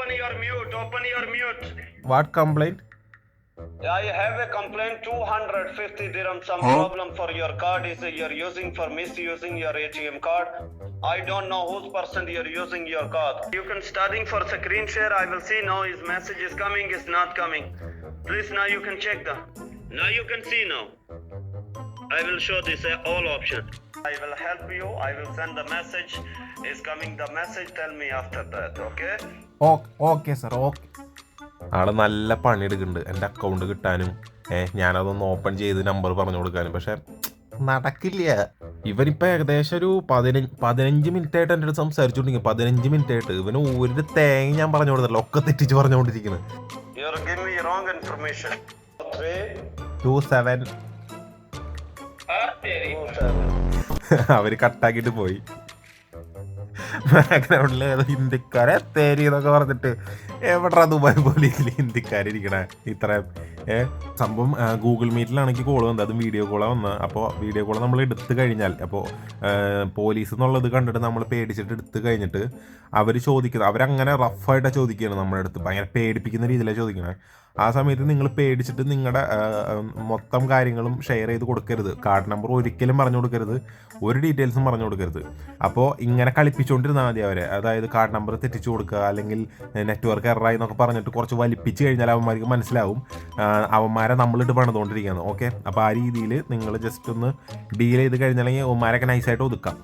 Open your mute. What complaint? I have a complaint. 250 dirham. Some problem for your card is you're using for misusing your ATM card. I don't know whose person you're using your card. You can starting for screen share. I will see now his message is coming, is not coming. Please now you can check the. Now you can see now. I will show this all option. I will help you. I will send the message. Is coming the message. Tell me after that. Okay? Okay sir okay. ആള് നല്ല പണിയെടുക്കുന്നുണ്ട് എൻ്റെ account കിട്ടാനും ഞാനതൊന്ന് open ചെയ്ത് number പറഞ്ഞു കൊടുക്കാനും. പക്ഷെ നടക്കില്ല. ഇവനിപ്പോൾ ഏകദേശം ഒരു 15 മിനിറ്റ് ആയിട്ട് എൻ്റെ അടുത്ത് സംസാരിച്ചുകൊണ്ടിരിക്കും. 15 മിനിറ്റ് ആയിട്ട് ഇവന് ഒരു തേങ്ങ ഞാൻ പറഞ്ഞു കൊടുത്തില്ല, ഒക്കെ തെറ്റിച്ച് പറഞ്ഞുകൊണ്ടിരിക്കുന്നത്. 27 അവര് കട്ടാക്കിയിട്ട് പോയി. ബാക്ക്ഗ്രൗണ്ടിൽ ഏതോ ഹിന്ദിക്കാരെ തേരി എന്നൊക്കെ പറഞ്ഞിട്ട് എവിടാ ദുബായ് പോലീസിൽ ഹിന്ദിക്കാരിക്കണേ ഇത്രയും സംഭവം. ഗൂഗിൾ മീറ്റിലാണെങ്കിൽ കോൾ വന്നത്, അതും വീഡിയോ കോളാണ് വന്നത്. അപ്പോൾ വീഡിയോ കോൾ നമ്മൾ എടുത്തു കഴിഞ്ഞാൽ, അപ്പോൾ പോലീസ് എന്നുള്ളത് കണ്ടിട്ട് നമ്മൾ പേടിച്ചിട്ട് എടുത്തു കഴിഞ്ഞിട്ട് അവർ ചോദിക്കുന്നത്, അവരങ്ങനെ റഫായിട്ടാണ് ചോദിക്കുകയാണ് നമ്മുടെ അടുത്ത്, ഭയങ്കര പേടിപ്പിക്കുന്ന രീതിയിലാണ് ചോദിക്കുന്നത്. ആ സമയത്ത് നിങ്ങൾ പേടിച്ചിട്ട് നിങ്ങളുടെ മൊത്തം കാര്യങ്ങളും ഷെയർ ചെയ്ത് കൊടുക്കരുത്. കാർഡ് നമ്പർ ഒരിക്കലും പറഞ്ഞു കൊടുക്കരുത്, ഒരു ഡീറ്റെയിൽസും പറഞ്ഞു കൊടുക്കരുത്. അപ്പോൾ ഇങ്ങനെ കളിപ്പിച്ചുകൊണ്ടിരുന്നാൽ മതി അവരെ. അതായത് കാർഡ് നമ്പർ തെറ്റിച്ച് കൊടുക്കുക, അല്ലെങ്കിൽ നെറ്റ്വർക്ക് എററായി എന്നൊക്കെ പറഞ്ഞിട്ട് കുറച്ച് വലിപ്പിച്ച് കഴിഞ്ഞാൽ അവന്മാർക്ക് മനസ്സിലാവും അവന്മാരെ നമ്മളിട്ട് പണിതുകൊണ്ടിരിക്കുകയാണ്. ഓക്കെ, അപ്പോൾ ആ രീതിയിൽ നിങ്ങൾ ജസ്റ്റ് ഒന്ന് ഡീൽ ചെയ്ത് കഴിഞ്ഞാൽ അവന്മാരൊക്കെ നൈസായിട്ട് ഒതുക്കാം.